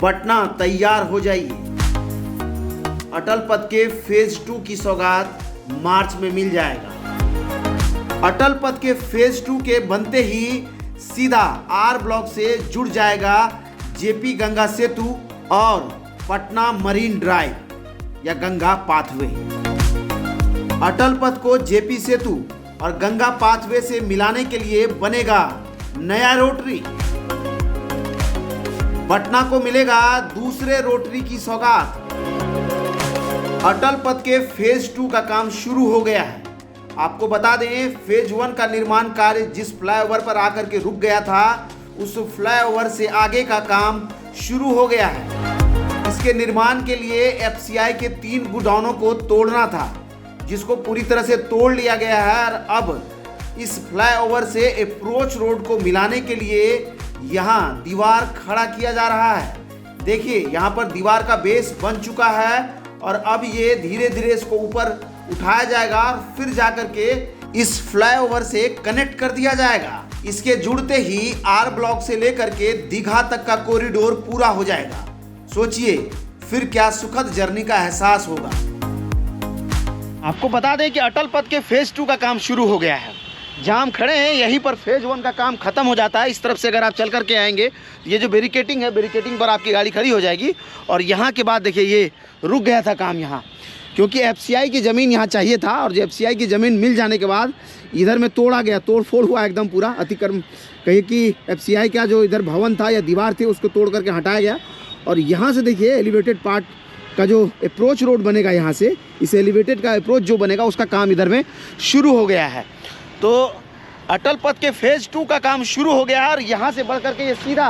पटना तैयार हो जाइए। अटल पथ के फेज 2 की सौगात मार्च में मिल जाएगा। अटल पथ के फेज 2 के बनते ही सीधा आर ब्लॉक से जुड़ जाएगा जेपी गंगा सेतु और पटना मरीन ड्राइव या गंगा पाथवे। अटल पथ को जेपी सेतु और गंगा पाथवे से मिलाने के लिए बनेगा नया रोटरी। पटना को मिलेगा दूसरे रोटरी की सौगात। अटल पथ के फेज 2 का काम शुरू हो गया है। आपको बता दें, फेज 1 का निर्माण कार्य जिस फ्लाईओवर पर आकर के रुक गया था, उस फ्लाईओवर से आगे का काम शुरू हो गया है। इसके निर्माण के लिए एफसीआई के 3 गोडाउनों को तोड़ना था, जिसको पूरी तरह से तोड़ लिया गया है। और अब इस फ्लाईओवर से अप्रोच रोड को मिलाने के लिए यहाँ दीवार खड़ा किया जा रहा है। देखिए, यहाँ पर दीवार का बेस बन चुका है और अब ये धीरे धीरे इसको ऊपर उठाया जाएगा और फिर जाकर के इस फ्लाईओवर से कनेक्ट कर दिया जाएगा। इसके जुड़ते ही आर ब्लॉक से लेकर के दीघा तक का कॉरिडोर पूरा हो जाएगा। सोचिए फिर क्या सुखद जर्नी का एहसास होगा। आपको बता दें कि अटल पथ के फेज 2 का काम शुरू हो गया है। जहाँ हम खड़े हैं यहीं पर फेज 1 का काम खत्म हो जाता है। इस तरफ से अगर आप चल करके आएंगे, ये जो बैरिकेटिंग है, बैरिकेटिंग पर आपकी गाड़ी खड़ी हो जाएगी। और यहाँ के बाद देखिए, ये रुक गया था काम यहाँ, क्योंकि एफसीआई की ज़मीन यहाँ चाहिए था। और जो एफसीआई की ज़मीन मिल जाने के बाद इधर में तोड़ा गया, तोड़ फोड़ हुआ एकदम पूरा अतिक्रम। कहिए कि एफसीआई का जो इधर भवन था या दीवार थी, उसको तोड़ करके हटाया गया। और यहाँ से देखिए, एलिवेटेड पार्ट का जो अप्रोच रोड बनेगा, यहाँ से इस एलिवेटेड का अप्रोच जो बनेगा, उसका काम इधर में शुरू हो गया है। तो अटल पथ के फेज 2 का काम शुरू हो गया है और यहाँ से बढ़ करके ये सीधा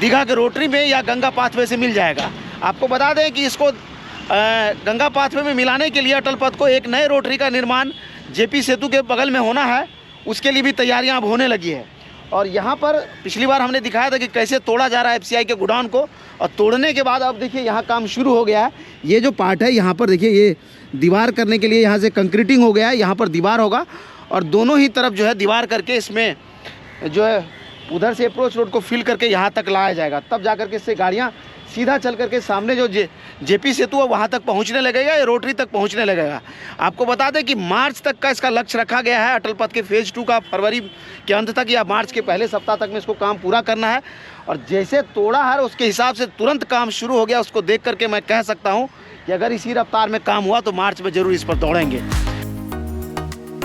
दीघा के रोटरी में या गंगा पाथवे से मिल जाएगा। आपको बता दें कि इसको गंगा पाथवे में मिलाने के लिए अटल पथ को एक नए रोटरी का निर्माण जेपी सेतु के बगल में होना है। उसके लिए भी तैयारियां अब होने लगी है। और यहाँ पर पिछली बार हमने दिखाया था कि कैसे तोड़ा जा रहा है एफसीआई के गोडाउन को, और तोड़ने के बाद अब देखिए यहाँ काम शुरू हो गया है। ये जो पार्ट है, यहाँ पर देखिए, ये दीवार करने के लिए यहाँ से कंक्रीटिंग हो गया है। यहाँ पर दीवार होगा और दोनों ही तरफ जो है दीवार करके इसमें जो है उधर से अप्रोच रोड को फिल करके यहाँ तक लाया जाएगा। तब जा करके इससे गाड़ियाँ सीधा चल करके सामने जो जेपी सेतु है वहाँ तक पहुँचने लगेगा, या रोटरी तक पहुँचने लगेगा। आपको बता दें कि मार्च तक का इसका लक्ष्य रखा गया है। अटल पथ के फेज 2 का फरवरी के अंत तक या मार्च के पहले सप्ताह तक में इसको काम पूरा करना है। और जैसे तोड़ा है उसके हिसाब से तुरंत काम शुरू हो गया। उसको देख करके मैं कह सकता हूँ कि अगर इसी रफ्तार में काम हुआ तो मार्च में ज़रूर इस पर दौड़ेंगे।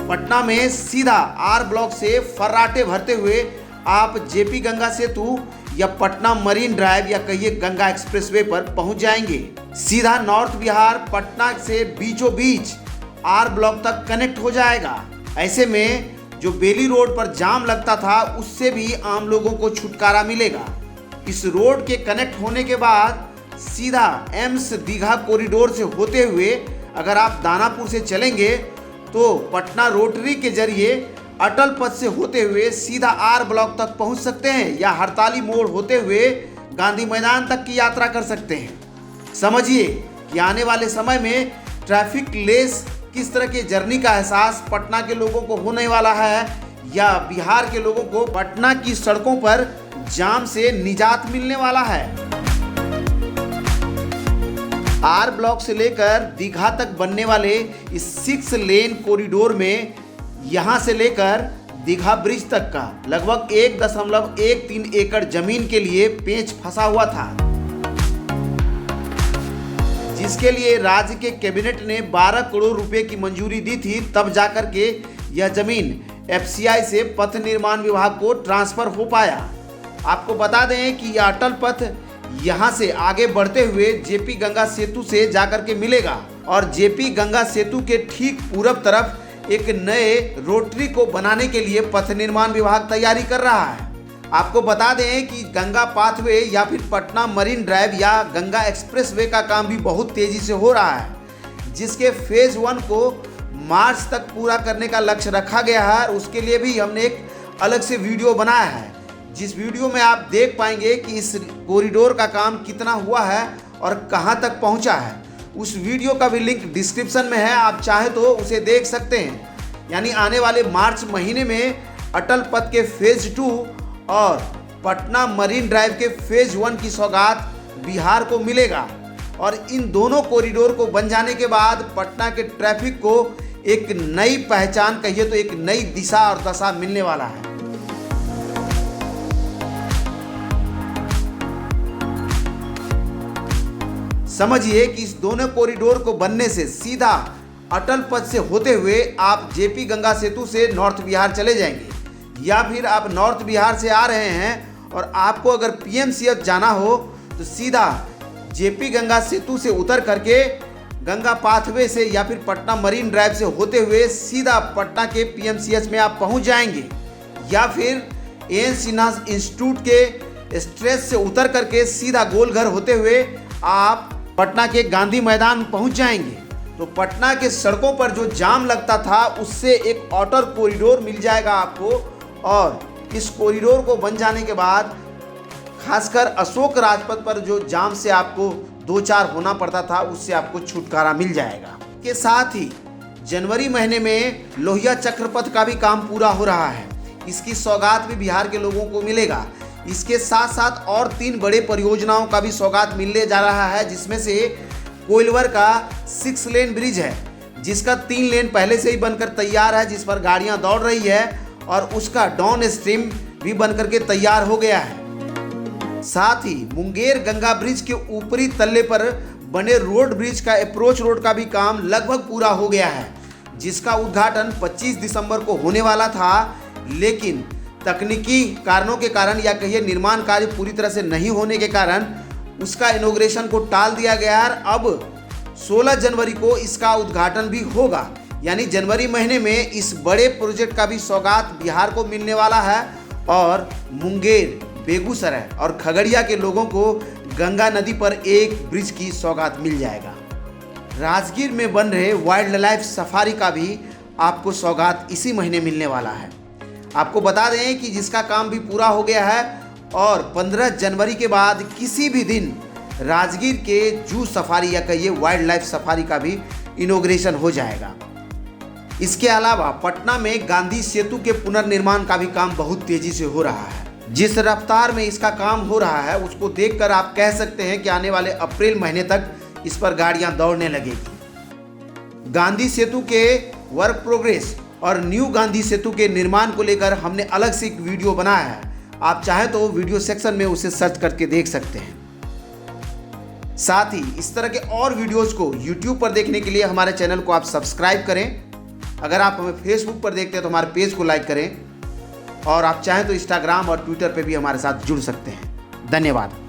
पटना में सीधा आर ब्लॉक से फर्राटे भरते हुए आप जेपी गंगा सेतु या पटना मरीन ड्राइव या कहिए गंगा एक्सप्रेसवे पर पहुंच जाएंगे। सीधा नॉर्थ बिहार पटना से बीचों बीच आर ब्लॉक तक कनेक्ट हो जाएगा। ऐसे में जो बेली रोड पर जाम लगता था, उससे भी आम लोगों को छुटकारा मिलेगा। इस रोड के कनेक्ट होने के बाद सीधा एम्स दीघा कॉरिडोर से होते हुए अगर आप दानापुर से चलेंगे तो पटना रोटरी के जरिए अटल पथ से होते हुए सीधा आर ब्लॉक तक पहुंच सकते हैं, या हड़ताली मोड़ होते हुए गांधी मैदान तक की यात्रा कर सकते हैं। समझिए कि आने वाले समय में ट्रैफिक लेस किस तरह के जर्नी का एहसास पटना के लोगों को होने वाला है, या बिहार के लोगों को पटना की सड़कों पर जाम से निजात मिलने वाला है। आर ब्लॉक से लेकर दीघा तक बनने वाले इस 6 लेन कॉरिडोर में यहाँ से लेकर दीघा ब्रिज तक का लगभग 1.13 एकड़ जमीन के लिए पेंच फंसा हुआ था, जिसके लिए राज्य के कैबिनेट ने 12 करोड़ रुपए की मंजूरी दी थी। तब जाकर के यह जमीन एफसीआई से पथ निर्माण विभाग को ट्रांसफर हो पाया। आपको बता दें कि यह अटल पथ यहाँ से आगे बढ़ते हुए जेपी गंगा सेतु से जाकर के मिलेगा और जेपी गंगा सेतु के ठीक पूरब तरफ एक नए रोटरी को बनाने के लिए पथ निर्माण विभाग तैयारी कर रहा है। आपको बता दें कि गंगा पाथवे या फिर पटना मरीन ड्राइव या गंगा एक्सप्रेसवे का काम भी बहुत तेजी से हो रहा है, जिसके फेज 1 को मार्च तक पूरा करने का लक्ष्य रखा गया है। उसके लिए भी हमने एक अलग से वीडियो बनाया है, जिस वीडियो में आप देख पाएंगे कि इस कॉरिडोर का काम कितना हुआ है और कहां तक पहुंचा है। उस वीडियो का भी लिंक डिस्क्रिप्शन में है, आप चाहे तो उसे देख सकते हैं। यानी आने वाले मार्च महीने में अटल पथ के फेज 2 और पटना मरीन ड्राइव के फेज 1 की सौगात बिहार को मिलेगा और इन दोनों कॉरिडोर को बन जाने के बाद पटना के ट्रैफिक को एक नई पहचान, कहिए तो एक नई दिशा और दशा मिलने वाला है। समझिए कि इस दोनों कॉरिडोर को बनने से सीधा अटल पथ से होते हुए आप जेपी गंगा सेतु से नॉर्थ बिहार चले जाएंगे, या फिर आप नॉर्थ बिहार से आ रहे हैं और आपको अगर पीएमसीएच जाना हो तो सीधा जेपी गंगा सेतु से उतर करके गंगा पाथवे से या फिर पटना मरीन ड्राइव से होते हुए सीधा पटना के पीएमसीएच में आप पहुंच जाएंगे, या फिर एन सिन्हा इंस्टीट्यूट के स्ट्रेस से उतर करके सीधा गोलघर होते हुए आप पटना के गांधी मैदान पहुंच जाएंगे। तो पटना के सड़कों पर जो जाम लगता था उससे एक आउटर कॉरिडोर मिल जाएगा आपको, और इस कॉरिडोर को बन जाने के बाद खासकर अशोक राजपथ पर जो जाम से आपको 2-4 होना पड़ता था उससे आपको छुटकारा मिल जाएगा। के साथ ही जनवरी महीने में लोहिया चक्रपथ का भी काम पूरा हो रहा है, इसकी सौगात भी बिहार के लोगों को मिलेगा। इसके साथ साथ और 3 बड़े परियोजनाओं का भी सौगात मिलने जा रहा है, जिसमें से कोइलवर का 6 लेन ब्रिज है जिसका 3 लेन पहले से ही बनकर तैयार है, जिस पर गाड़ियां दौड़ रही है, और उसका डाउन स्ट्रीम भी बनकर के तैयार हो गया है। साथ ही मुंगेर गंगा ब्रिज के ऊपरी तल्ले पर बने रोड ब्रिज का अप्रोच रोड का भी काम लगभग पूरा हो गया है, जिसका उद्घाटन 25 दिसंबर को होने वाला था, लेकिन तकनीकी कारणों के कारण या कहिए निर्माण कार्य पूरी तरह से नहीं होने के कारण उसका इनॉग्रेशन को टाल दिया गया है। अब 16 जनवरी को इसका उद्घाटन भी होगा, यानी जनवरी महीने में इस बड़े प्रोजेक्ट का भी सौगात बिहार को मिलने वाला है, और मुंगेर, बेगूसराय और खगड़िया के लोगों को गंगा नदी पर एक ब्रिज की सौगात मिल जाएगा। राजगीर में बन रहे वाइल्ड लाइफ सफारी का भी आपको सौगात इसी महीने मिलने वाला है। आपको बता दें कि जिसका काम भी पूरा हो गया है, और 15 जनवरी के बाद किसी भी दिन राजगीर के जू सफारी या कहिए वाइल्ड लाइफ सफारी का भी इनॉग्रेशन हो जाएगा। इसके अलावा पटना में गांधी सेतु के पुनर्निर्माण का भी काम बहुत तेजी से हो रहा है। जिस रफ्तार में इसका काम हो रहा है उसको देखकर आप कह सकते हैं कि आने वाले अप्रैल महीने तक इस पर गाड़ियां दौड़ने लगेगी। गांधी सेतु के वर्क प्रोग्रेस और न्यू गांधी सेतु के निर्माण को लेकर हमने अलग से एक वीडियो बनाया है, आप चाहें तो वीडियो सेक्शन में उसे सर्च करके देख सकते हैं। साथ ही इस तरह के और वीडियोस को YouTube पर देखने के लिए हमारे चैनल को आप सब्सक्राइब करें। अगर आप हमें फेसबुक पर देखते हैं तो हमारे पेज को लाइक करें, और आप चाहें तो इंस्टाग्राम और ट्विटर पर भी हमारे साथ जुड़ सकते हैं। धन्यवाद।